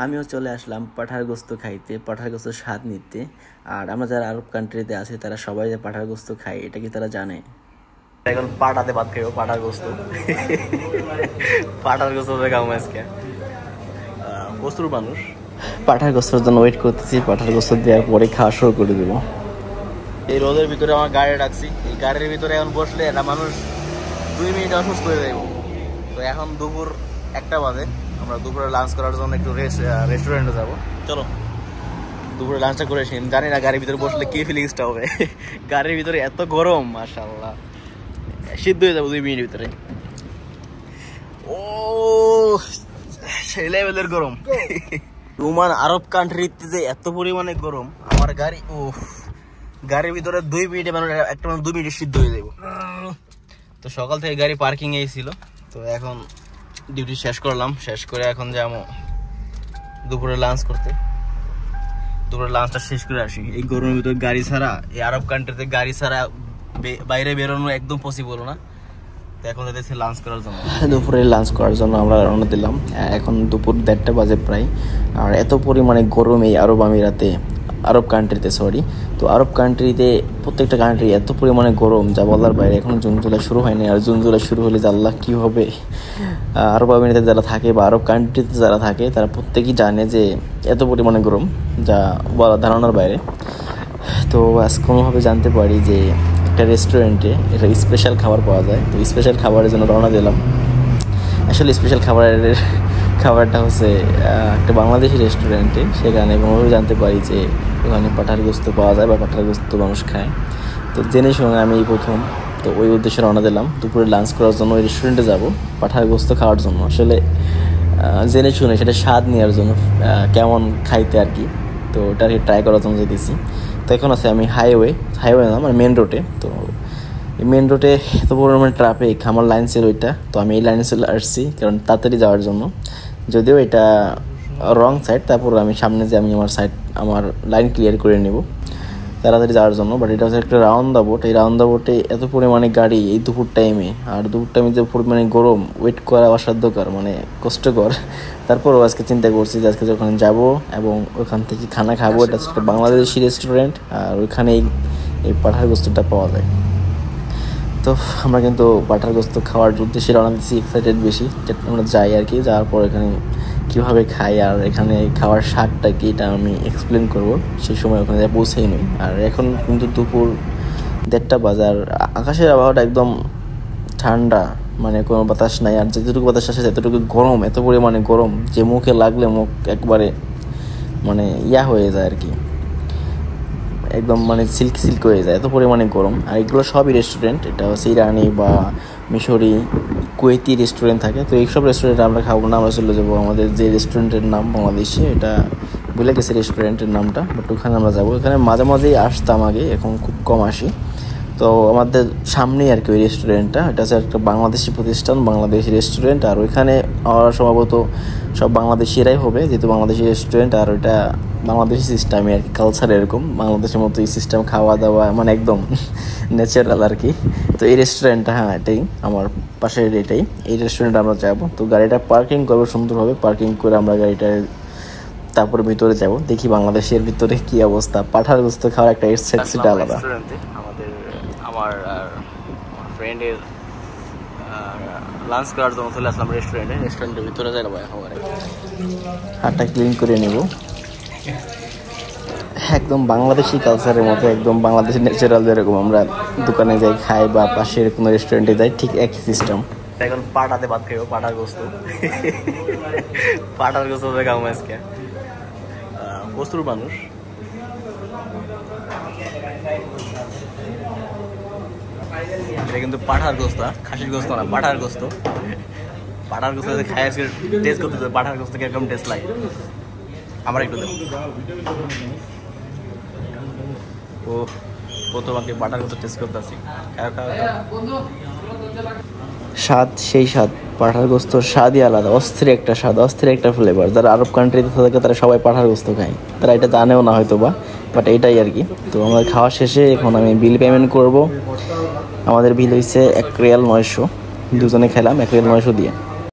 আমিও চলে আসলাম পাঠার গোস্ত খাইতে, পাঠার গোস্ত স্বাদ নিতে। আর আমরা যারা আরব কান্ট্রিতে আছে তারা সবাই যে পাঠার গোস্ত খায়, এটা কি তারা জানে? এখন পাঠাতে ভাত খাইও, পাঠার গোস্ত পাঠার গোস্ত খাবো আজকে। প্রচুর মানুষ পাঠার গোস্তের জন্য ওয়েট করতেছি। পাঠার গোস্ত দেওয়ার পরে খাওয়া শুরু করে দেবো। এই রোদের ভিতরে আমার গাড়ি রাখছি, এই গাড়ির ভিতরে এখন বসলে একটা মানুষ 2 মিনিট অসুস্থ হয়ে যাবো। তো এখন দুপুর 1টা বাজে, আমরা দুপুরে লাঞ্চ করার জন্য একটু রেস্টুরেন্টে যাবো। চলো দুপুরে লাঞ্চটা করে আসি। জানি না গাড়ির ভিতরে বসলে কি ফিলিংসটা হবে। গাড়ির ভিতরে এত গরম, মাশাআল্লাহ সিদ্ধ হয়ে যাবো 2 মিনিটের ভিতরে। ও সেই লেভেলের গরম। রোমান আরব কান্ট্রিতে যে এত পরিমাণে গরম, আমার গাড়ি গাড়ির ভিতরে 2 মিনিটে মানে একটা 2 মিনিটে সিদ্ধ হয়ে যাবো। তো সকাল থেকে গাড়ি পার্কিং এই ছিল, তো এখন ডিউটি শেষ করলাম, শেষ করে এখন যাবো দুপুরে লাঞ্চ করতে। দুপুরে লাঞ্চটা শেষ করে আসি। এই গরমের ভিতরে গাড়ি ছাড়া, এই আরব কান্ট্রিতে গাড়ি ছাড়া বাইরে বেরোনো একদম পসিবল না। তো এখন যাচ্ছি লাঞ্চ করার জন্য। দুপুরে লাঞ্চ করার জন্য আমরা রওনা দিলাম। এখন দুপুর 1:30 বাজে প্রায়। আর এত পরিমাণে গরম এই আরব কান্ট্রিতে তো আরব কান্ট্রিতে প্রত্যেকটা কান্ট্রি এত পরিমাণে গরম যা বলার বাইরে। এখন জুন জুলাই শুরু হয়নি, আর জুন জুলাই শুরু হলে যে আল্লাহ কী হবে। আরব আমিরাতে যারা থাকে বা আরব কান্ট্রিতে যারা থাকে তারা প্রত্যেকেই জানে যে এত পরিমাণে গরম যা বলা ধারণার বাইরে। তো আজ কোনোভাবে জানতে পারি যে একটা রেস্টুরেন্টে একটা স্পেশাল খাবার পাওয়া যায়। তো স্পেশাল খাবারের জন্য রওনা দিলাম। আসলে স্পেশাল খাবারটা হচ্ছে একটা বাংলাদেশি রেস্টুরেন্টে। সেখানে কোনোভাবে জানতে পারি যে ওখানে পাঠার গোস্ত পাওয়া যায় বা পাঠার গোস্ত মানুষ খায়। তো জেনে শুনে আমি প্রথম তো ওই উদ্দেশ্যে রওনা দিলাম দুপুরে লাঞ্চ করার জন্য। ওই রেস্টুরেন্টে যাব পাঠার গোস্ত খাওয়ার জন্য, আসলে জেনে শুনে সেটা স্বাদ নেওয়ার জন্য, কেমন খাইতে আর কি। তো ওটা ট্রাই করার জন্য যেতেছি। তো এখন আছে আমি হাইওয়ে না মানে মেন রোডে। তো এই মেন রোডে এত পরিমাণে ট্রাফিক, আমার লাইন ছিল ওইটা। তো আমি এই লাইনে চলে আসছি কারণ তাড়াতাড়ি যাওয়ার জন্য, যদিও এটা রং সাইড। তারপর আমি সামনে যে আমার লাইন ক্লিয়ার করে নেব তাড়াতাড়ি যাওয়ার জন্য। বাট এটা হচ্ছে একটা রাউন্ড দা বোট। এই রাউন্ড দা বোটে এত পরিমাণে গাড়ি এই দুপুর টাইমে, আর দুপুর টাইমে যে পরিমাণে গরম, ওয়েট করা অসাধ্যকর, মানে কষ্টকর। তারপরও আজকে চিন্তা করছি যে আজকে যখন যাব এবং ওখান থেকে খানা খাবো, এটা হচ্ছে একটা বাংলাদেশি রেস্টুরেন্ট, আর ওইখানে এই পাঠার গোস্তটা পাওয়া যায়। তো আমরা কিন্তু পাঠার গোস্ত খাওয়ার উদ্দেশ্যে রওনা দিচ্ছি, এক্সাইটেড বেশি আমরা যাই আর কি। যাওয়ার পর এখানে কীভাবে খাই আর এখানে খাওয়ার স্বাদটা কি এটা আমি এক্সপ্লেন করব সেই সময় ওখানে পৌঁছেই নই। আর এখন কিন্তু দুপুর 1:30 বাজে, আর আকাশের আবহাওয়াটা একদম ঠান্ডা, মানে কোনো বাতাস নাই। আর যেটুকু বাতাস আসে এতটুকু গরম, এত পরিমাণে গরম যে মুখে লাগলে মুখ একবারে মানে হয়ে যায় আর কি, একদম মানে সিল্ক হয়ে যায়, এত পরিমাণে গরম। আর এগুলো সবই রেস্টুরেন্ট, এটা হচ্ছে ইরানি বা মিশরি কুয়েতি রেস্টুরেন্ট থাকে। তো এইসব রেস্টুরেন্টে আমরা খাবো না, আমরা চলে যাবো আমাদের যে রেস্টুরেন্টের নাম বাংলাদেশে, এটা ভুলে গেছে রেস্টুরেন্টের নামটা, বাট ওখানে আমরা যাবো। এখানে মাঝে মাঝেই আসতাম আগে, এখন খুব কম আসি। তো আমাদের সামনেই আর কি ওই রেস্টুরেন্টটা, এটা হচ্ছে একটা বাংলাদেশি প্রতিষ্ঠান, বাংলাদেশি রেস্টুরেন্ট। আর ওইখানে সম্ভবত সব বাংলাদেশিরাই হবে, যেহেতু বাংলাদেশি রেস্টুরেন্ট। আর ওইটা বাংলাদেশি সিস্টেমে আর কি, কালচার এরকম বাংলাদেশের মতো এই সিস্টেম, খাওয়া দাওয়া মানে একদম ন্যাচারাল আর কি। তো এই রেস্টুরেন্টটা, হ্যাঁ এটাই আমার পাশের, এটাই এই রেস্টুরেন্টে আমরা যাবো। তো গাড়িটা পার্কিং করবো সুন্দরভাবে, পার্কিং করে আমরা গাড়িটা তারপরে ভিতরে যাব, দেখি বাংলাদেশের ভিতরে কি অবস্থা। পাঠার গোস্ত খাওয়ার একটা এক্সাইটমেন্ট আলাদা। আমার ফ্রেন্ডের লাঞ্চ করার জন্য চলে আসলাম রেস্টুরেন্টের ভিতরে যাই না, হাতটা ক্লিন করে নেব। একদম বাংলাদেশি কালচারের মতো, একদম বাংলাদেশি ন্যাচারাল যেরকম আমরা দোকানে যাই খাই বা পাশের কোনো রেস্টুরেন্টে যাই, ঠিক একই সিস্টেম। এখন পাঠাতে ভাত খাইব, পাঠার গোস্ত খাবো আজকে। প্রচুর মানুষ, এটা কিন্তু পাঠার গোস্ত, খাসির গোস্ত না, পাঠার গোস্ত খাই আজকে টেস্ট করতে হবে। পাঠার গোস্ত কিরকম টেস্ট লাগে আমার একটু দেবো। ও প্রথম আগে পাঠার গোস্ত টেস্ট করতে আসি, স্বাদ সেই স্বাদ। পাঠার গোস্তর স্বাদই আলাদা, অস্থির একটা ফ্লেভার। যারা আরব কান্ট্রিতে থাকে তারা সবাই পাঠার গোস্ত খায়, তারা এটা জানেও না হয়তো বা, বাট এইটাই আর কি। তো আমাদের খাওয়া শেষে এখন আমি বিল পেমেন্ট করব। আমাদের বিল হয়েছে 1 রিয়াল 900, দুজনে খেলাম 1 রিয়াল 900 দিয়ে।